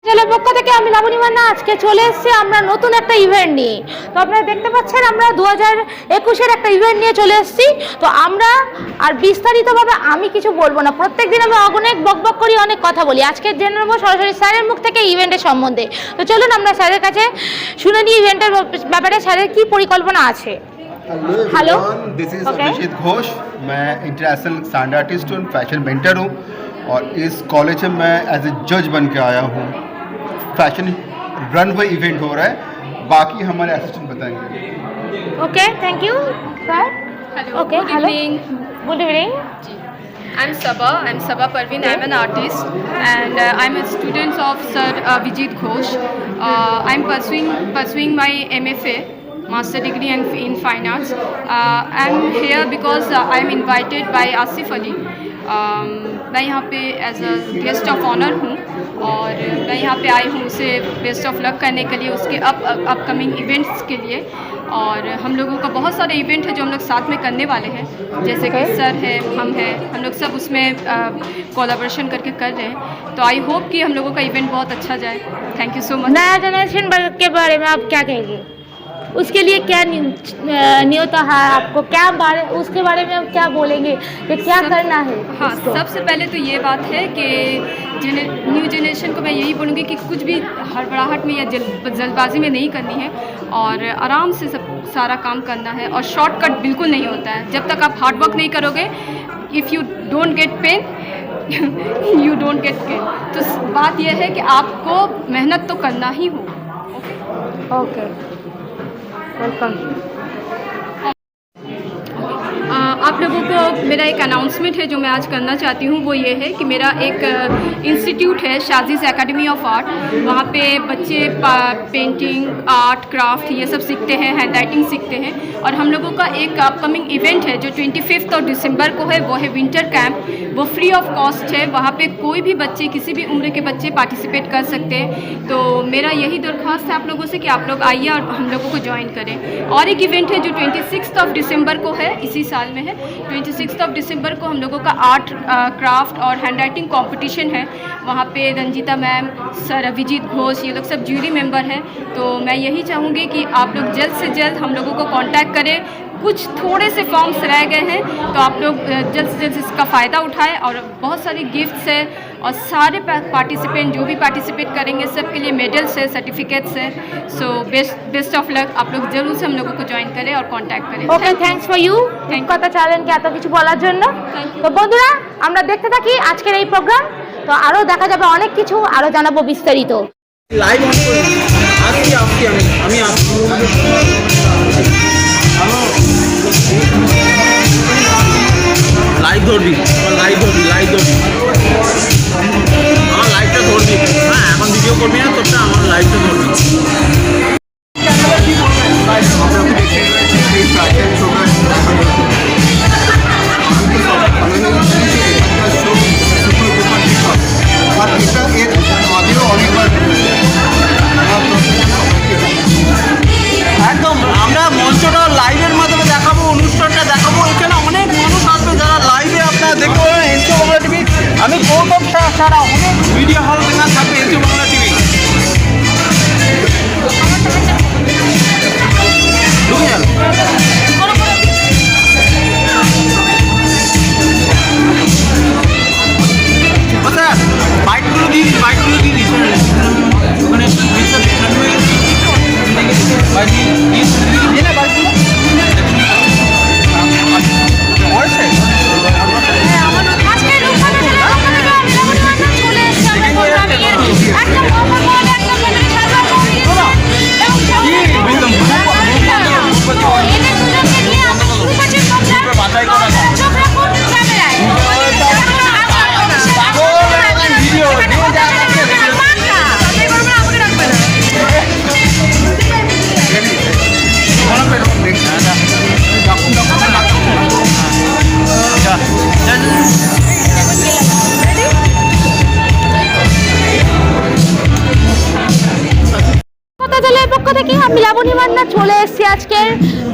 চ্যানেলের পক্ষ থেকে আমি লাবণী মান্না আজকে চলে এসেছি আমরা নতুন একটা ইভেন্ট নিয়ে। তো আপনারা দেখতে পাচ্ছেন আমরা 2021-এর একটা ইভেন্ট নিয়ে চলে এসেছি। তো আমরা আর বিস্তারিতভাবে আমি কিছু বলবো না, প্রত্যেকদিন আমি অনেক বকবক করি, অনেক কথা বলি। আজকে জেনে নেবো সরাসরি স্যারের মুখ থেকে ইভেন্টের সম্বন্ধে। তো চলুন আমরা স্যারের কাছে শুনে নিই ইভেন্টের ব্যাপারে স্যারের কী পরিকল্পনা আছে। Hello everyone, this is Abhijit Ghosh. मैं इंटरनेशनल स्टैंड आर्टिस्ट हूँ, फैशन मेंटर हूँ और इस कॉलेज में मैं एज ए जज बन के आया हूँ। फैशन रनवे इवेंट हो रहा है, बाकी हमारे असिस्टेंट बताएंगे। Okay, thank you sir. Okay, hello, good evening. I'm Sabha Parveen. I'm an artist and I'm a student of Sir Vijit Ghosh. I'm pursuing my MFA, Master Degree in Fine Arts. I'm here because I'm invited by Asif Ali. मैं यहाँ पे as a guest of honour हूँ और मैं यहाँ पे आई हूँ उसे बेस्ट ऑफ लक करने के लिए, उसके अपकमिंग इवेंट्स के लिए। और हम लोगों का बहुत सारे इवेंट है जो हम लोग साथ में करने वाले हैं, जैसे कि सर है, हम लोग सब उसमें कोलैबोरेशन करके कर रहे हैं। तो आई होप कि हम लोगों का इवेंट बहुत अच्छा जाए। Thank you so much. नया जनरेशन के बारे में आप क्या कहेंगे? उसके लिए क्या न्योता है आपको, उसके बारे में आप क्या बोलेंगे कि क्या करना है? हाँ, सबसे पहले तो ये बात है कि न्यू जनरेशन को मैं यही बोलूँगी कि कुछ भी हड़बड़ाहट में या जल्दबाजी में नहीं करनी है और आराम से सब सारा काम करना है। और शॉर्टकट बिल्कुल नहीं होता है। जब तक आप हार्ड वर्क नहीं करोगे, if you don't get pain you don't get pain. तो बात यह है कि आपको मेहनत तो करना ही हो। Okay, welcome. आप लोगों को मेरा एक अनाउंसमेंट है जो मैं आज करना चाहती हूँ, वो ये है कि मेरा एक इंस्टीट्यूट है, शाजीज़ एकेडमी ऑफ आर्ट। वहाँ पे बच्चे पेंटिंग, आर्ट, क्राफ्ट ये सब सीखते हैं, हैंड राइटिंग सीखते हैं। और हम लोगों का एक अपकमिंग इवेंट है जो 25 और दिसंबर को है, वो है विंटर कैंप। वो फ्री ऑफ कॉस्ट है। वहाँ पे कोई भी बच्चे, किसी भी उम्र के बच्चे पार्टिसिपेट कर सकते हैं। तो मेरा यही दरख्वास्त है आप लोगों से कि आप लोग आइए और हम लोगों को ज्वाइन करें। और एक इवेंट है जो 26 दिसंबर को है, इसी साल में है। 26 दिसंबर को हम लोगों का आर्ट, क्राफ्ट और हैंड राइटिंग कॉम्पिटिशन है। वहाँ पे रंजीता मैम, सर अभिजीत घोष, ये लोग सब जूरी मेंबर हैं। तो मैं यही चाहूँगी कि आप लोग जल्द से जल्द हम लोगों को कांटेक्ट करें। कुछ थोड़े से फॉर्म्स रह गए हैं, तो आप लोग जल्द से जल्द इसका फ़ायदा उठाएं। और बहुत सारी गिफ्ट्स है और सारे पार्टिसिपेंट जो भी पार्टिसिपेट करेंगे सबके लिए मेडल्स है, सर्टिफिकेट्स है। So best of luck. आप लोग जरूर से हम लोगों को ज्वाइन करें और कॉन्टैक्ट करें। ওকে, থ্যাঙ্কস ফর ইউ কথা চ্যানেলকে এত কিছু বলার জন্য। তো বন্ধুরা, আমরা দেখতে থাকি আজকের এই প্রোগ্রাম। তো আরও দেখা যাবে অনেক কিছু, আরও জানাবো বিস্তারিত। লাইভ অন করে আসছি আমি লাইভ ধরবি আমার লাইভটা ধরবি। হ্যাঁ, এখন ভিডিও করবি না, তোরটা আমার লাইভটা ধরবি। একদম আমরা মঞ্চটা লাইভের মাধ্যমে দেখাবো, অনুষ্ঠানটা দেখাবো। এখানে অনেক মানুষ আসবে যারা লাইভে আপনারা দেখতে পাবেন। এনসিও বাংলা টিভি, আমি গৌতম ছাড়া অনেক ভিডিও হল এখানে থাকবে এনসিও বাংলা টিভি। বাইকগুলো দিয়ে দিস ওখানে থেকে আমি লাবণী মান্না চলে এসেছি আজকের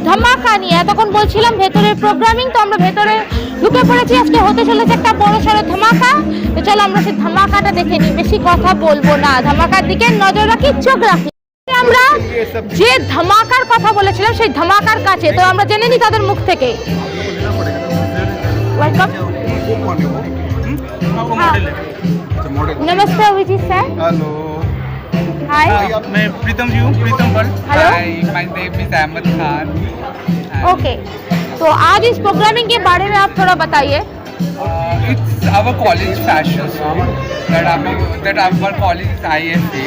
ধামাকা নিয়ে। এতক্ষণ বলছিলাম ভেতরের প্রোগ্রামিং, তো আমরা ভেতরে ঢুকে পড়েছি। আজকে হতে চলেছে একটা বড় সড়ো ধামাকা। তো চলো আমরা সেই ধামাকাটা দেখে নিই। বেশি কথা বলবো না, ধামাকার দিকে নজর রাখি, চোখ রাখি। আমরা যে ধামাকার কথা বলেছিলাম সেই ধামাকার কাছে, তো আমরা জেনে নিই তাদের মুখ থেকে। ওয়েলকাম। नमस्ते अभिजीत सर। Hello hi. मैं प्रीतम जी हूँ, Pritam Pal. Hello. My name is Ahmed Khan. Okay, तो आज इस प्रोग्रामिंग के बारे में आप थोड़ा बताइए। It's our college fashion show that our college is IFA.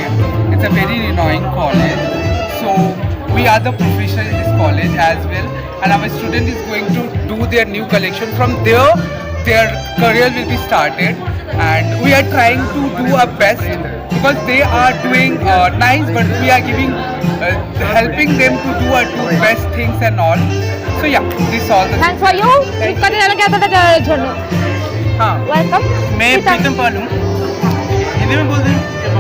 It's a very renowned college. So we are the professional in this college as well, and our student is going to do their new collection. From there, their career will be started, and we are trying to do our best because they are doing nice, but we are giving helping them to do best things and all. So yeah, this all the thanks for you करने वाला क्या था जरूर। हाँ, welcome. मैं प्रीतम पाल हूँ। हिंदी में बोल दें?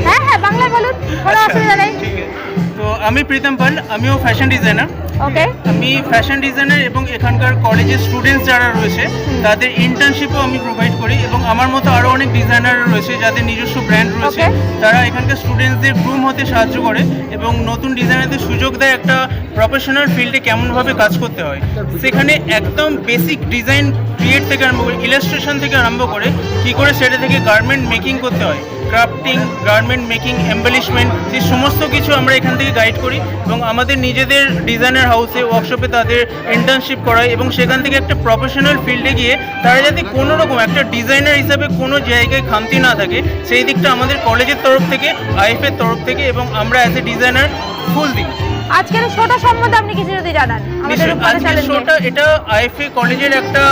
হ্যাঁ হ্যাঁ বাংলায় বলুন, কোনো অসুবিধা নেই। ঠিক আছে। তো আমি প্রীতম পাল, আমিও ফ্যাশন ডিজাইনার। ওকে। আমি ফ্যাশন ডিজাইনার এবং এখানকার কলেজের স্টুডেন্টস যারা রয়েছে তাদের ইন্টার্নশিপও আমি প্রোভাইড করি, এবং আমার মতো আরও অনেক ডিজাইনার রয়েছে যাদের নিজস্ব ব্র্যান্ড রয়েছে। Okay. তারা এখানকার স্টুডেন্টসদের গ্রুম হতে সাহায্য করে এবং নতুন ডিজাইনারদের সুযোগ দেয় একটা প্রফেশনাল ফিল্ডে কেমনভাবে কাজ করতে হয়। সেখানে একদম বেসিক ডিজাইন ক্রিয়েট থেকে আরম্ভ করে ইলাস্ট্রেশন থেকে আরম্ভ করে কী করে সেটা থেকে গার্মেন্ট মেকিং করতে হয়, ক্রাফটিং, গার্মেন্ট মেকিং, এম্বেলিশমেন্ট, সেই সমস্ত কিছু আমরা এখান থেকে গাইড করি, এবং আমাদের নিজেদের ডিজাইনার হাউসে ওয়ার্কশপে তাদের ইন্টার্নশিপ করাই, এবং সেখান থেকে একটা প্রফেশনাল ফিল্ডে গিয়ে তারা যাতে কোনো রকম একটা ডিজাইনার হিসাবে কোনো জায়গায় খামতি না থাকে, সেই দিকটা আমাদের কলেজের তরফ থেকে, আইএফের তরফ থেকে, এবং আমরা অ্যাজ এ ডিজাইনার ফুল দিই। আজকের শোটা সম্বন্ধে আপনি কিছু যদি জানান আমাদের আজকের শোটা, এটা আইএফএ কলেজের একটা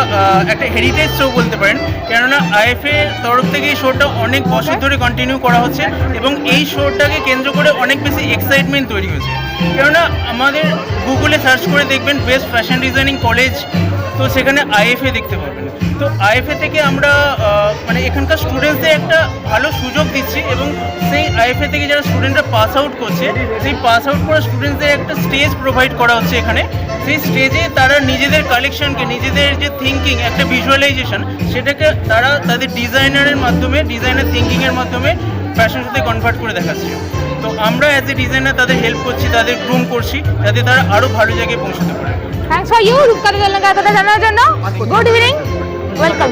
হেরিটেজ শো বলতে পারেন, কেননা আইএফএ তরফ থেকে এই শোটা অনেক বছর ধরে কন্টিনিউ করা হচ্ছে, এবং এই শোটাকে কেন্দ্র করে অনেক বেশি এক্সাইটমেন্ট তৈরি হয়েছে। কেননা আমাদের গুগলে সার্চ করে দেখবেন বেস্ট ফ্যাশন ডিজাইনিং কলেজ, তো সেখানে আইএফএ দেখতে পাবেন। তো আইএফএ থেকে আমরা মানে এখানকার স্টুডেন্টসদের একটা ভালো সুযোগ দিচ্ছি, এবং সেই আইএফএ থেকে যারা স্টুডেন্টরা পাস আউট করছে, সেই পাস আউট করা স্টুডেন্টসদের একটা স্টেজ প্রোভাইড করা হচ্ছে এখানে। সেই স্টেজে তারা নিজেদের কালেকশনকে, নিজেদের যে থিঙ্কিং, একটা ভিজুয়ালাইজেশন, সেটাকে তারা তাদের ডিজাইনারের মাধ্যমে, ডিজাইনার থিঙ্কিংয়ের মাধ্যমে ফ্যাশন শোতে কনভার্ট করে দেখাচ্ছে। তো আমরা অ্যাজ এ ডিজাইনার তাদের হেল্প করছি, তাদের গ্রুম করছি, যাতে তারা আরও ভালো জায়গায় পৌঁছতে পারে। থ্যাংকস ফর ইউ রূপকার জলনাকে এতটা জানার জন্য। Good evening, welcome.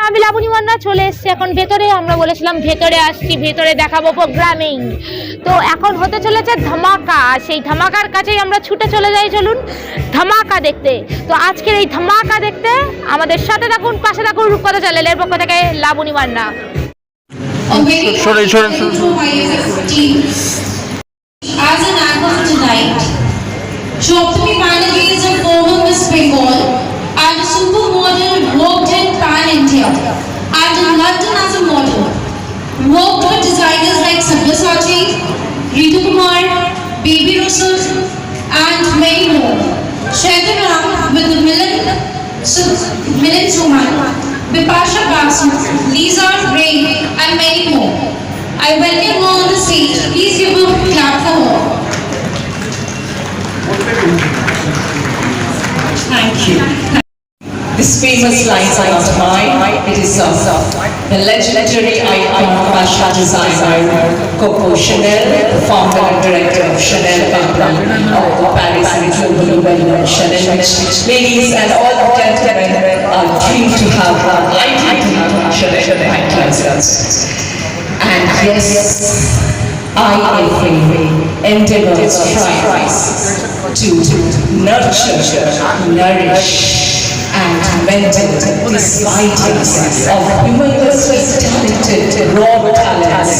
আমি লাবণী মান্না চলে এসেছি এখন ভেতরে। আমরা বলেছিলাম ভেতরে আসছি, ভেতরে দেখাবো প্রোগ্রামিং। তো এখন হতে চলেছে ধামাকা, সেই ধামাকার কাছেই আমরা ছুটে চলে যাই। চলুন ধামাকা দেখতে। তো আজকের এই ধামাকা দেখতে আমাদের সাথে থাকুন, পাশে থাকুন। রূপকথা চ্যানেলের পক্ষ থেকে Laboni Manna. As an anchor for tonight, Shoptami Banerjee is a former Miss Bengal and a supermodel, worked in Pan India and in London as a model. Worked with designers like Sabyasachi, Ritu Kumar, Baby Russell and many more. Shared around with the Milan Suman, Bipasha Basu, Lisa Ray and many more. I welcome her on the stage. Please give a clap for her. Thank you. This famous line is not mine. It is of the legendary icon fashion designer Coco Chanel, the founder and director of Chanel company of Paris and globally well-known Chanel. Ladies and all the gentlemen are thrilled to have her. I Chanel. Thank you. And yes, IFA endeavors, tries to nurture, nourish, and mentor these vitals of humorously talented raw talents.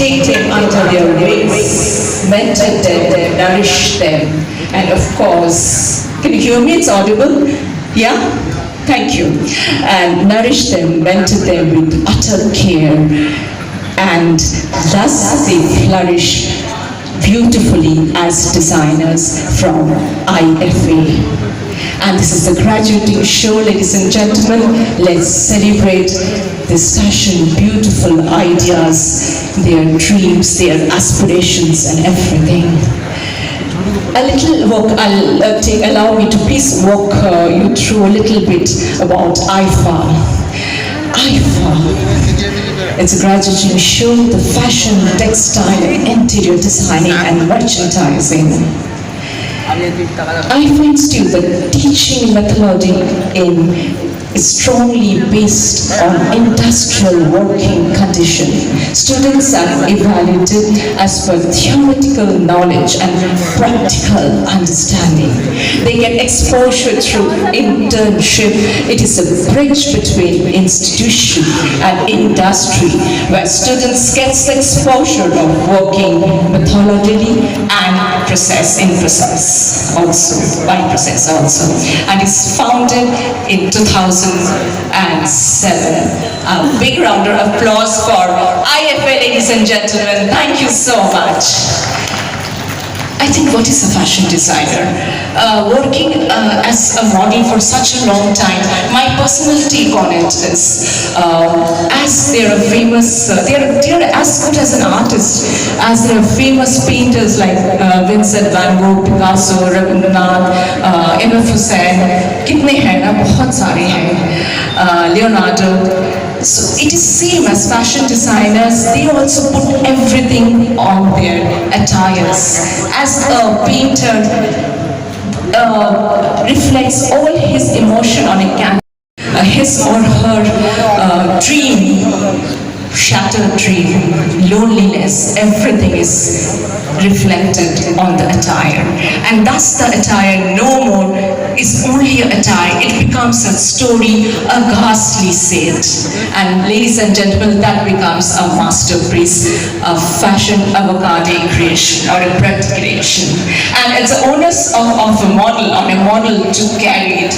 Take them under their wings, mentor them, nourish them, and of course, can you hear me? It's audible? Yeah? Thank you. And nourish them, mentor them with utter care, and thus they flourish beautifully as designers from IFA. And this is the graduating show, ladies and gentlemen. Let's celebrate this fashion, beautiful ideas, their dreams, their aspirations and everything. A little walk, allow me to please walk you through a little bit about IFA. IFA, it's a graduating show, the fashion, textile, interior designing and merchandising. IFA Institute, the teaching methodology is strongly based on industrial working condition. Students are evaluated as per theoretical knowledge and practical understanding. They get exposure through internship. It is a bridge between institution and industry, where students get exposure of working methodologically and process also, and is founded in 2007. A big round of applause for IFA, ladies and gentlemen. Thank you so much. I think, what is a fashion designer? Working as a model for such a long time, my personal take on it is, as they are famous, they are as good as an artist as there are famous painters like Vincent van Gogh, Picasso, Rabindranath, M.F. Hussain, कितने हैं ना, बहुत सारे हैं, Leonardo. So it is same as fashion designers. They also put everything on their attires. As a painter reflects all his emotion on a canvas, his or her dream, shattered dream, loneliness, everything is reflected on the attire. And thus the attire no more is only an attire, it becomes a story, a ghastly saint. And ladies and gentlemen, that becomes a masterpiece of fashion avocado creation or a bread creation. And it's the onus of a model, on a model to carry it.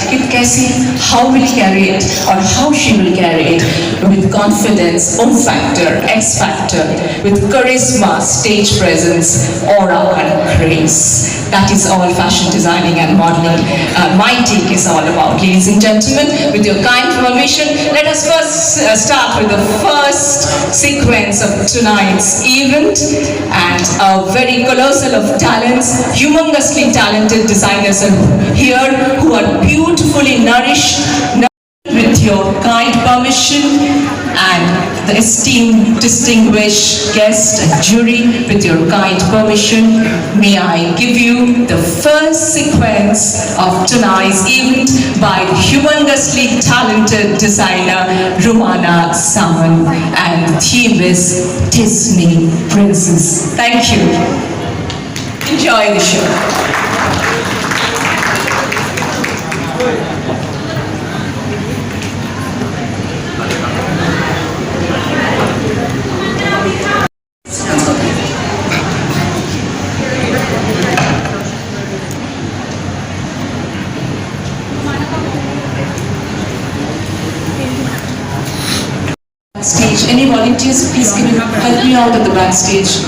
How will carry it, or how she will carry it, with confidence, factor, X factor, with charisma, stage presence, aura and grace. That is all fashion designing and modeling. My take is all about. Ladies and gentlemen, with your kind permission, let us first start with the first sequence of tonight's event, and a very colossal of talents, humongously talented designers are here who are beautifully nourished. With your kind permission and the esteemed distinguished guest and jury, with your kind permission, may I give you the first sequence of tonight's event by the humongously talented designer Rumana Saman, and the theme is Disney Princess. Thank you. Enjoy the show. Stage. Any volunteers, please can you help me out at the backstage?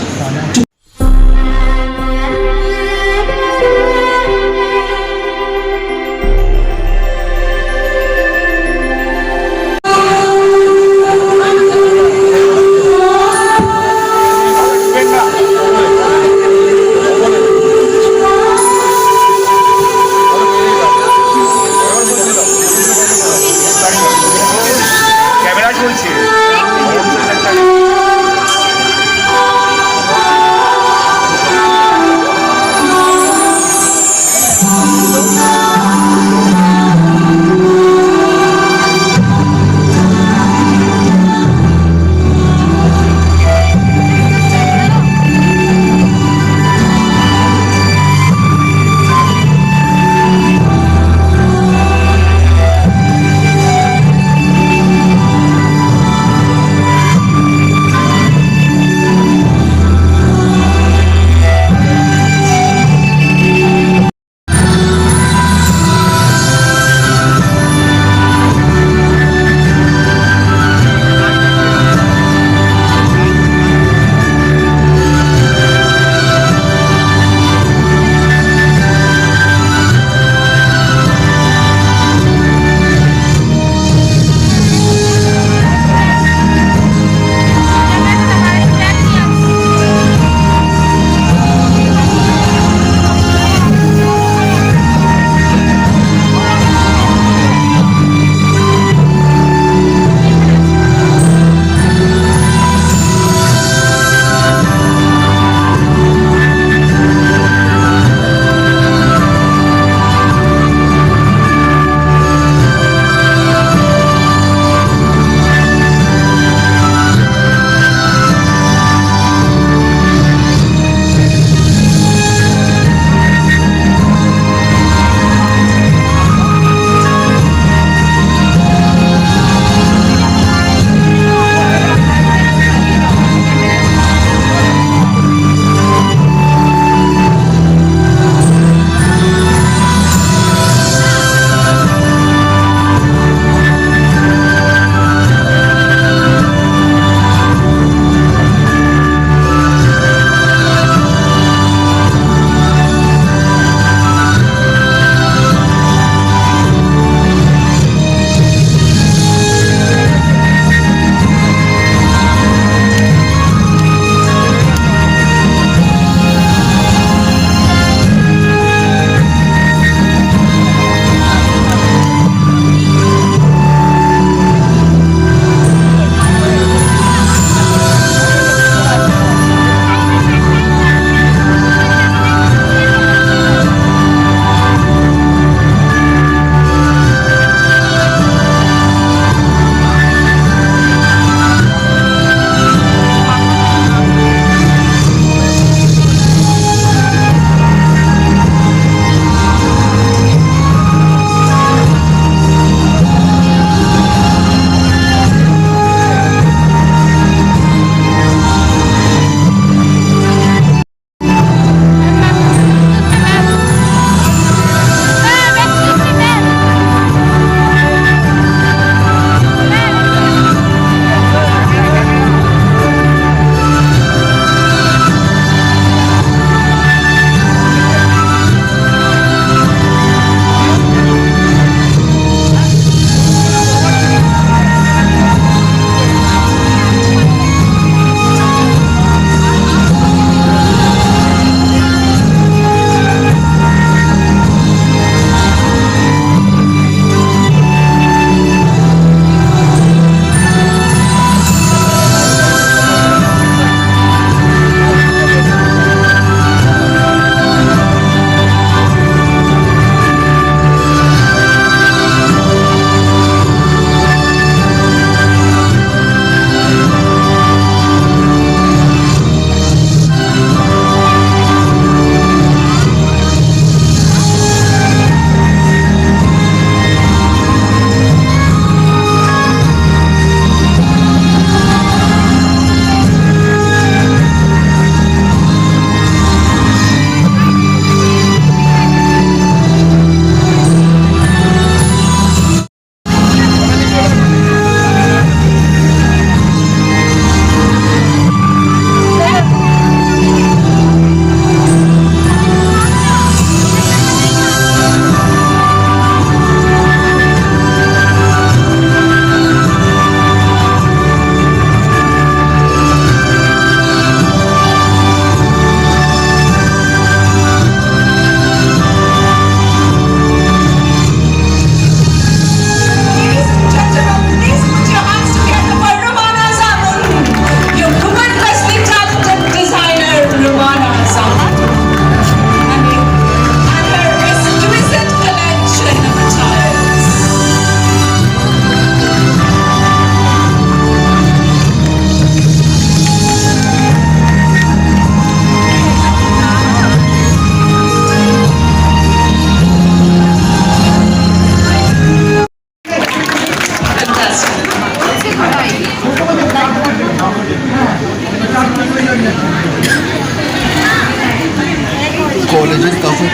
Colleges काफ़ी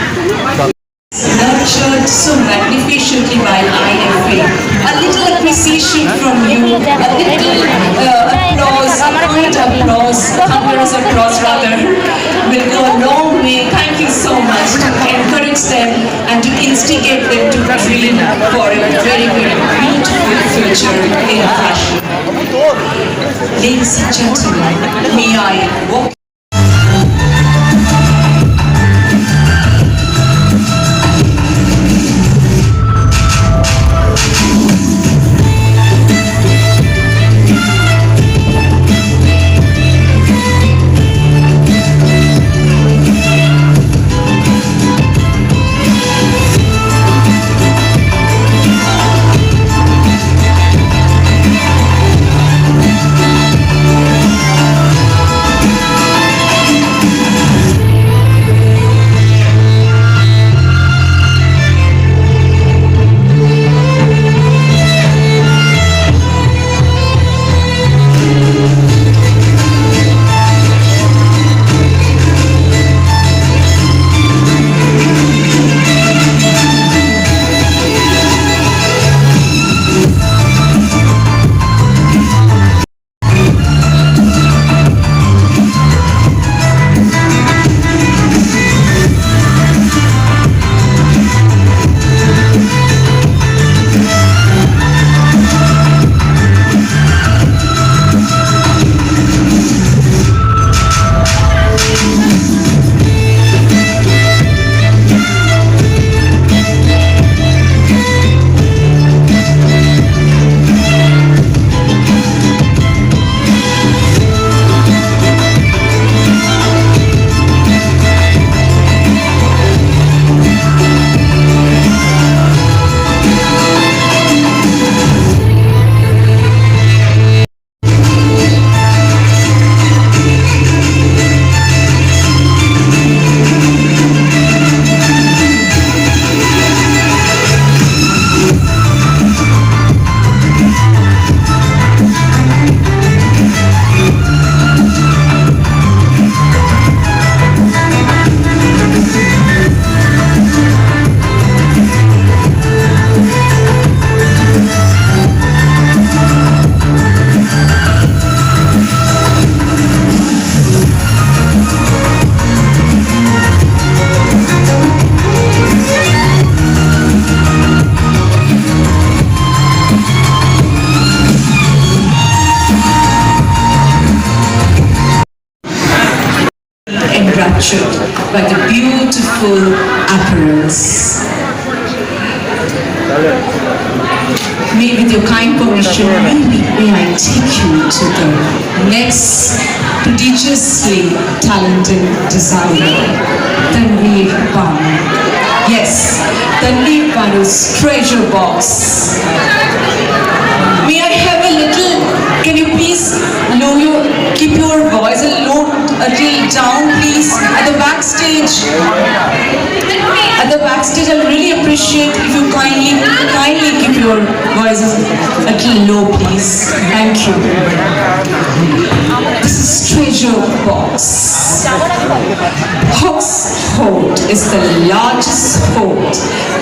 nurtured so magnificently by IFA. A little appreciation from you, a little applause, a great applause, applause rather, will go a long way. Thank you so much to encourage them and to instigate them to dream for a very, very beautiful future in fashion. Ladies and gentlemen, may I walk enraptured by the beautiful apparels. May, with your kind permission, may I take you to the next prodigiously talented designer, Tanveer Banu. Yes, Tanveer Banu's treasure box. May I have a little, can you please keep your voice a little down, please, at the backstage. At the backstage, I'll really appreciate if you kindly keep your voices a little low, please. Thank you. This is treasure box. Hox hoard is the largest hoard,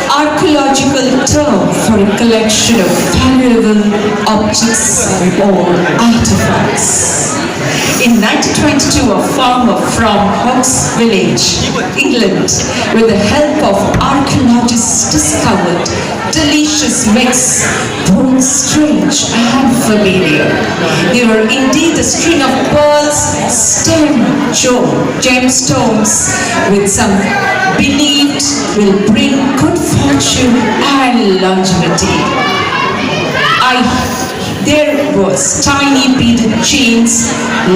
archaeological term for a collection of valuable objects or artifacts. In 1922, a farmer from Hox village, England, with the help of archaeologists, discovered delicious mix, both strange and familiar. They were indeed a string of pearls, gemstones, with some believed will bring good fortune and longevity. There was tiny beaded chains,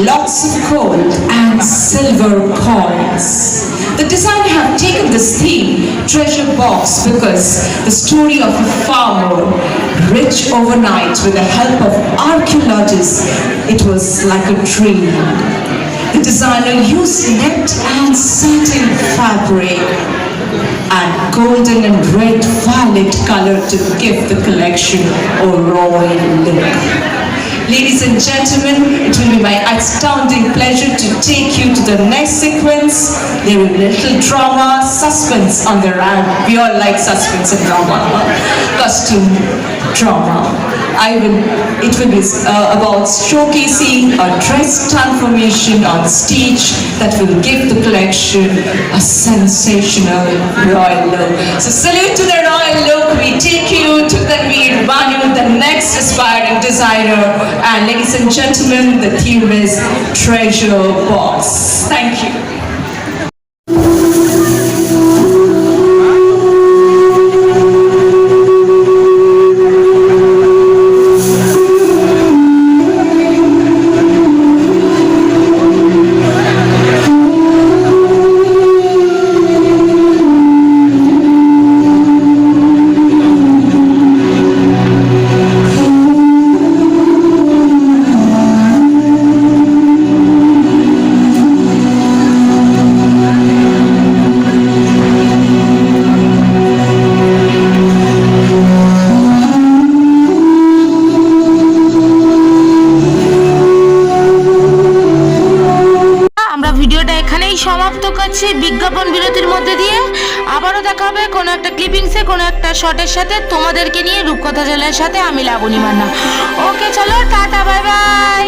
lots of gold and silver coins. The designer have taken this theme, treasure box, because the story of a farmer, rich overnight with the help of archaeologists, it was like a dream. The designer used net and satin fabric and golden and red violet color to give the collection a royal look. Ladies and gentlemen, it will be my astounding pleasure to take you to the next sequence. There will be a little drama, suspense on the run. We all like suspense and drama. Costume drama. It will be about showcasing a dress transformation on stage that will give the collection a sensational royal look. So salute to the royal look. We take you to Tanveer Banu, the next aspiring designer. And ladies and gentlemen, the theme is Treasure Box. Thank you. আমরা ভিডিওটা এখানেই সমাপ্ত করছি বিজ্ঞাপন বিরতির মধ্যে দিয়ে। আবারও দেখা হবে কোনো একটা ক্লিপিংসে, কোনো একটা শটের সাথে, তোমাদেরকে নিয়ে রূপকথা চ্যানেলের সাথে। আমি লাবণী মান্না। ওকে, চলো টাটা, বাই বাই।